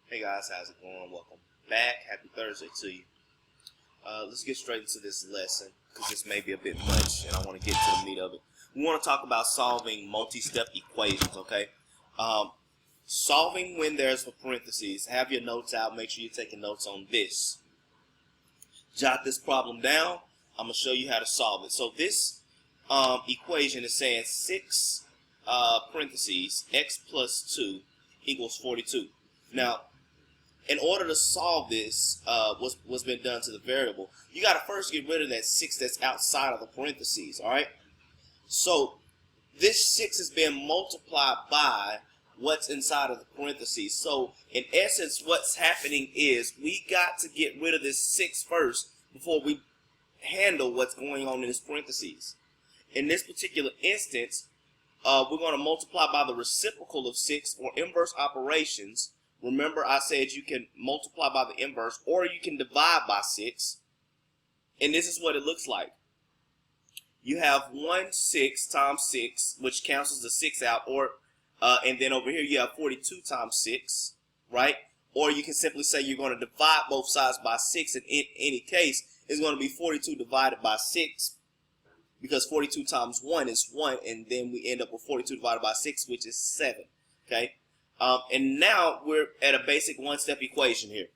Hey guys, how's it going? Welcome back. Happy Thursday to you. Let's get straight into this lesson because this may be a bit much and I want to get to the meat of it. We want to talk about solving multi-step equations, okay? Solving when there's a parentheses. Have your notes out. Make sure you're taking notes on this. Jot this problem down. I'm going to show you how to solve it. So this equation is saying 6 parentheses x plus 2 equals 42. Now, in order to solve this, what's been done to the variable, you got to first get rid of that 6 that's outside of the parentheses, all right? So this 6 is being multiplied by what's inside of the parentheses. So in essence, what's happening is we got to get rid of this 6 first before we handle what's going on in this parentheses. In this particular instance, we're going to multiply by the reciprocal of 6 or inverse operations. Remember, I said you can multiply by the inverse or you can divide by 6. And this is what it looks like. You have 1/6 times 6, which cancels the 6 out, or and then over here you have 42 times 6, right? Or you can simply say you're going to divide both sides by 6. And in any case, it's going to be 42 divided by 6, because 42 times 1 is 1, and then we end up with 42 divided by 6, which is 7, okay? And now we're at a basic one-step equation here.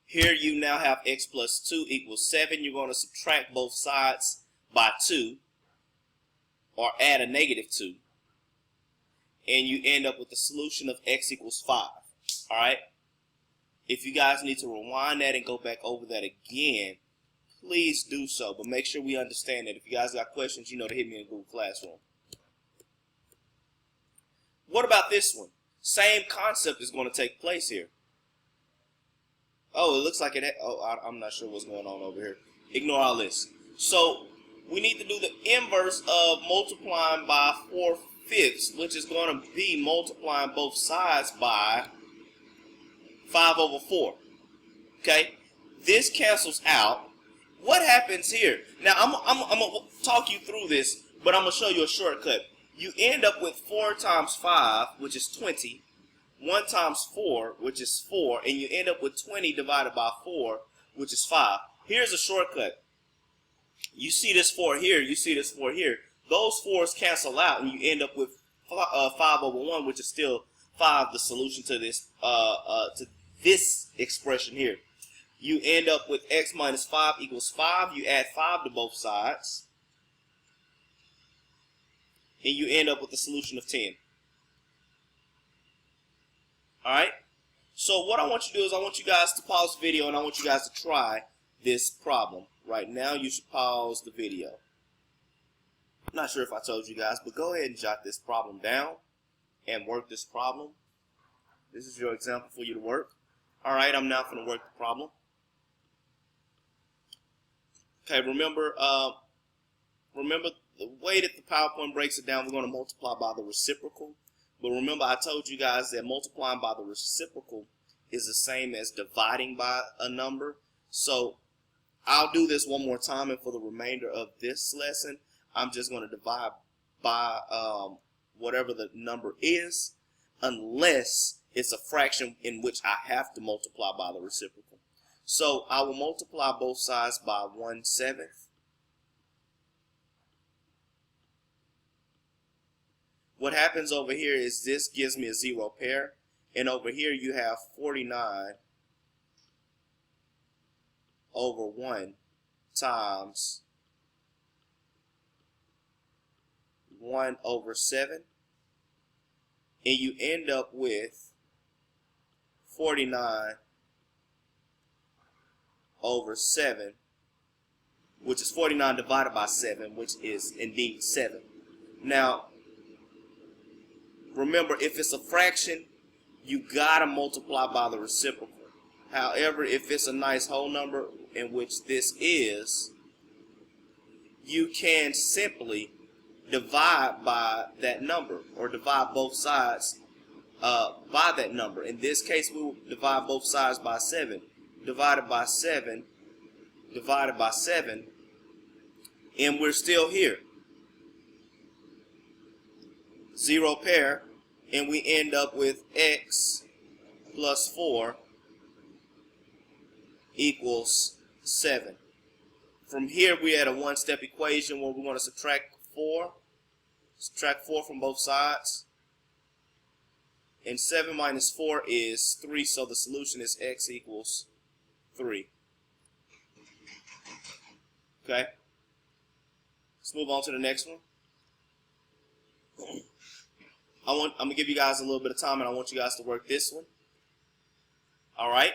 Here you now have x plus 2 equals 7. You're going to subtract both sides by 2, or add a negative 2. And you end up with the solution of x equals 5. All right? If you guys need to rewind that and go back over that again, please do so. But make sure we understand that. If you guys got questions, you know to hit me in Google Classroom. What about this one? Same concept is going to take place here. Oh, it looks like it. I'm not sure what's going on over here. Ignore all this. So we need to do the inverse of multiplying by 4/5, which is going to be multiplying both sides by 5/4. Okay, this cancels out. What happens here? Now I'm gonna talk you through this, but I'm gonna show you a shortcut. You end up with 4 times 5, which is 20, 1 times 4, which is 4, and you end up with 20 divided by 4, which is 5. Here's a shortcut. You see this 4 here, you see this 4 here. Those 4's cancel out, and you end up with 5/1, which is still 5, the solution to this expression here. You end up with x minus 5 equals 5. You add 5 to both sides, and you end up with the solution of 10. Alright? So what I want you to do is I want you guys to pause the video and I want you guys to try this problem. Right now you should pause the video. I'm not sure if I told you guys, but go ahead and jot this problem down and work this problem. This is your example for you to work. Alright, I'm now going to work the problem. Okay, remember the way that the PowerPoint breaks it down, we're going to multiply by the reciprocal. But remember, I told you guys that multiplying by the reciprocal is the same as dividing by a number. So I'll do this one more time, and for the remainder of this lesson, I'm just going to divide by whatever the number is, unless it's a fraction in which I have to multiply by the reciprocal. So I will multiply both sides by 1/7. What happens over here is this gives me a 0 pair, and over here you have 49/1 times 1/7, and you end up with 49/7, which is 49 divided by 7, which is indeed 7. Now, remember, if it's a fraction, you gotta multiply by the reciprocal. However, if it's a nice whole number, in which this is, you can simply divide by that number, or divide both sides by that number. In this case, we will divide both sides by 7. Divided by 7, divided by 7, and we're still here. 0 pair, and we end up with x plus 4 equals 7. From here, we had a one-step equation where we're going to subtract 4 from both sides. And 7 minus 4 is 3, so the solution is x equals 3. Okay? Let's move on to the next one. I'm going to give you guys a little bit of time, and I want you guys to work this one. Alright?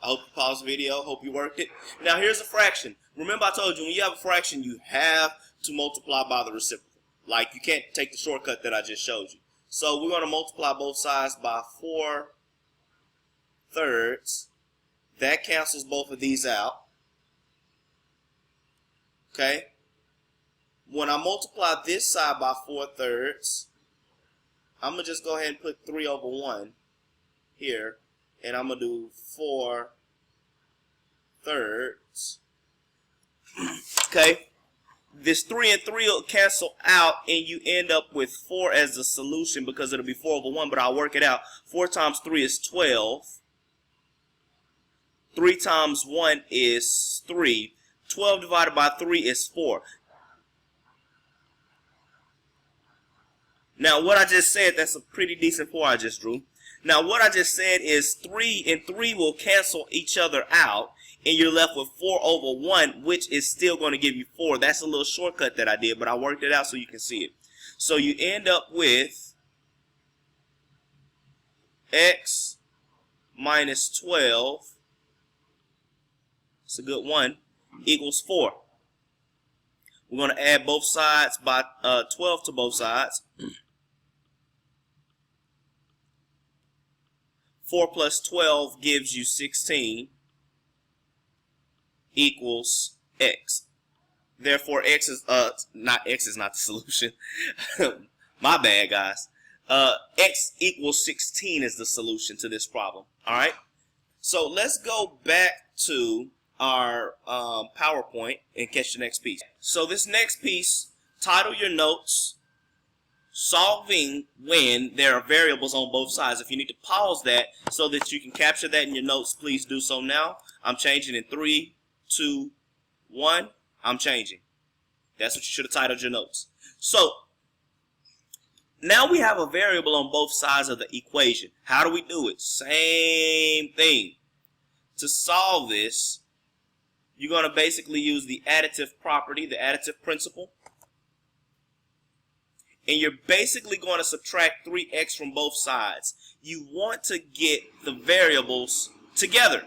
I hope you paused the video. Hope you worked it. Now, here's a fraction. Remember, I told you, when you have a fraction, you have to multiply by the reciprocal. Like, you can't take the shortcut that I just showed you. So, we're going to multiply both sides by 4/3. That cancels both of these out. Okay? When I multiply this side by 4/3, I'm going to just go ahead and put 3 over 1 here. And I'm going to do 4/3. Okay? This 3 and 3 will cancel out, and you end up with 4 as the solution because it'll be 4 over 1, but I'll work it out. 4 times 3 is 12. 3 times 1 is 3. 12 divided by 3 is 4. Now, what I just said, that's a pretty decent 4 I just drew. Now, what I just said is 3 and 3 will cancel each other out, and you're left with 4 over 1, which is still going to give you 4. That's a little shortcut that I did, but I worked it out so you can see it. So you end up with x minus 12, it's a good one, equals 4. We're going to add both sides by 12 to both sides. 4 plus 12 gives you 16 equals x. Therefore, x is not the solution. My bad, guys. X equals 16 is the solution to this problem. All right. So let's go back to our PowerPoint and catch the next piece. So this next piece, title your notes, solving when there are variables on both sides. If you need to pause that so that you can capture that in your notes, please do so now. I'm changing in 3, 2, 1. I'm changing. That's what you should have titled your notes. So now we have a variable on both sides of the equation. How do we do it? Same thing. To solve this, you're going to basically use the additive property, the additive principle. And you're basically going to subtract 3x from both sides. You want to get the variables together.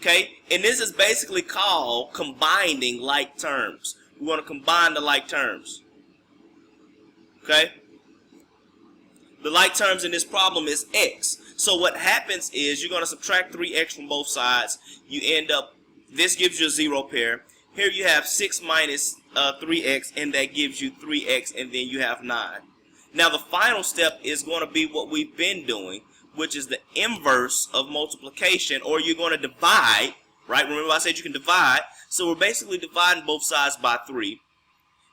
Okay? And this is basically called combining like terms. We want to combine the like terms. Okay? The like terms in this problem is x. So what happens is you're going to subtract 3x from both sides. You end up, this gives you a 0 pair. Here you have 6 minus 3x, and that gives you 3x, and then you have 9. Now the final step is going to be what we've been doing, which is the inverse of multiplication, or you're going to divide, right? Remember I said you can divide. So we're basically dividing both sides by 3.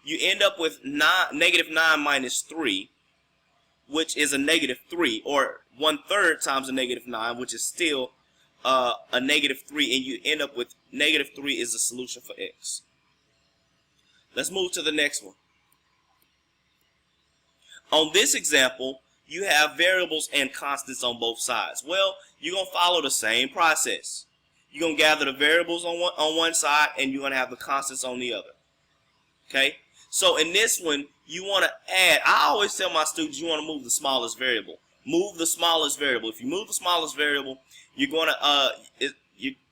You end up with negative 9 minus 3, which is a negative 3, or 1/3 times a negative 9, which is still a negative 3, and you end up with negative 3 is the solution for x. Let's move to the next one. On this example, you have variables and constants on both sides. Well, you're going to follow the same process. You're going to gather the variables on one side, and you're going to have the constants on the other. Okay? So in this one, you want to add, I always tell my students you want to move the smallest variable. Move the smallest variable. If you move the smallest variable, you're going to,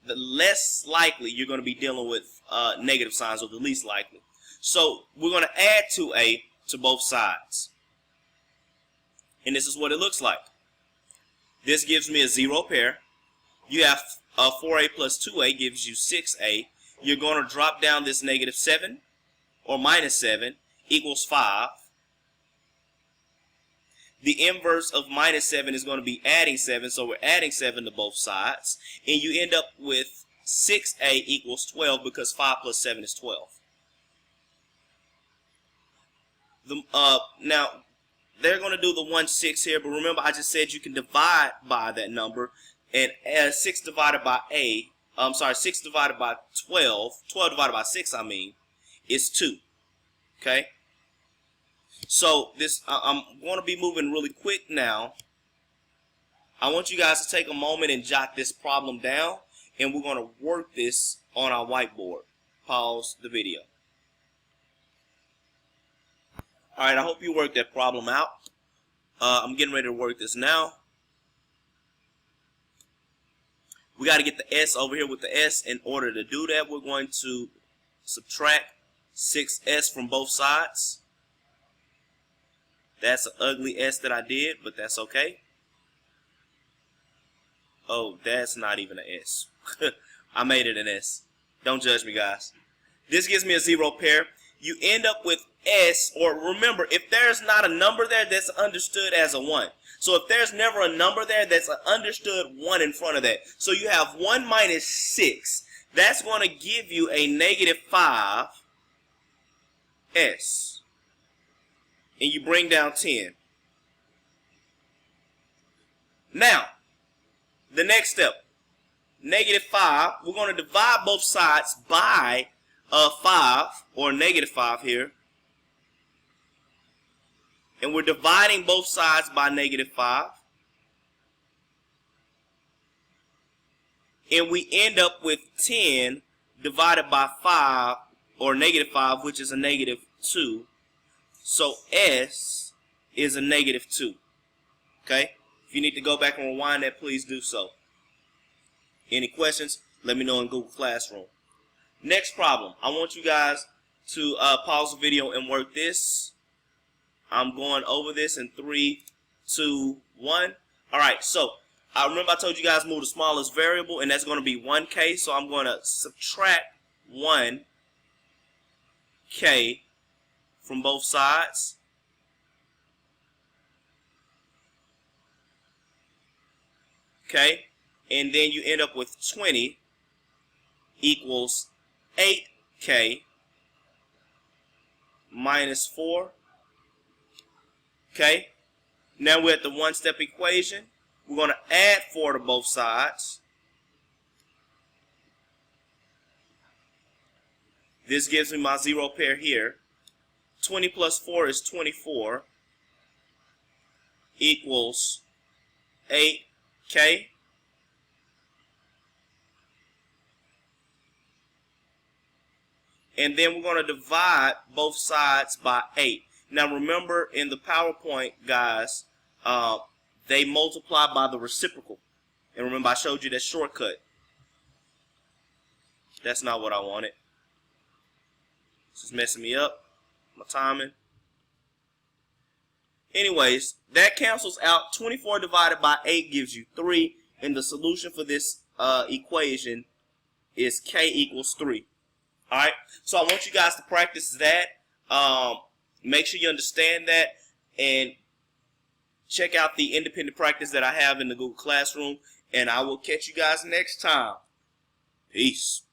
the less likely you're going to be dealing with negative signs, or the least likely. So we're going to add 2a to both sides. And this is what it looks like. This gives me a 0 pair. You have 4a plus 2a gives you 6a. You're going to drop down this negative 7 or minus 7 equals 5. The inverse of minus 7 is going to be adding 7, so we're adding 7 to both sides. And you end up with 6a equals 12 because 5 plus 7 is 12. Now, they're going to do the 1/6 here, but remember I just said you can divide by that number, and 6 divided by 6 divided by 12 divided by 6 is 2. Okay, so this I'm going to be moving really quick now. I want you guys to take a moment and jot this problem down, and we're going to work this on our whiteboard. Pause the video. Alright, I hope you worked that problem out. I'm getting ready to work this now. We got to get the S over here with the S. In order to do that, we're going to subtract 6S from both sides. That's an ugly S that I did, but that's okay. Oh, that's not even an S. I made it an S. Don't judge me, guys. This gives me a 0 pair. You end up with S, or remember, if there's not a number there, that's understood as a 1. So if there's never a number there, that's an understood 1 in front of that. So you have 1 minus 6. That's going to give you a negative 5S. And you bring down 10. Now, the next step, negative 5, we're going to divide both sides by 5, or negative 5 here. And we're dividing both sides by negative 5. And we end up with 10 divided by 5, or negative 5, which is a negative 2. So S is a negative 2. Okay? If you need to go back and rewind that, please do so. Any questions? Let me know in Google Classroom. Next problem. I want you guys to pause the video and work this. I'm going over this in 3, 2, 1. Alright, so I remember I told you guys move the smallest variable, and that's going to be 1K. So I'm going to subtract 1K from both sides. Okay, and then you end up with 20 equals 8K minus 4. Okay, now we're at the one-step equation. We're going to add 4 to both sides. This gives me my 0 pair here. 20 plus 4 is 24 equals 8K. And then we're going to divide both sides by 8. Now remember, in the PowerPoint, guys, they multiply by the reciprocal. And remember, I showed you that shortcut. That's not what I wanted. This is messing me up, my timing. Anyways, that cancels out. 24 divided by 8 gives you 3. And the solution for this equation is K equals 3. Alright, so I want you guys to practice that. Make sure you understand that, and check out the independent practice that I have in the Google Classroom, and I will catch you guys next time. Peace.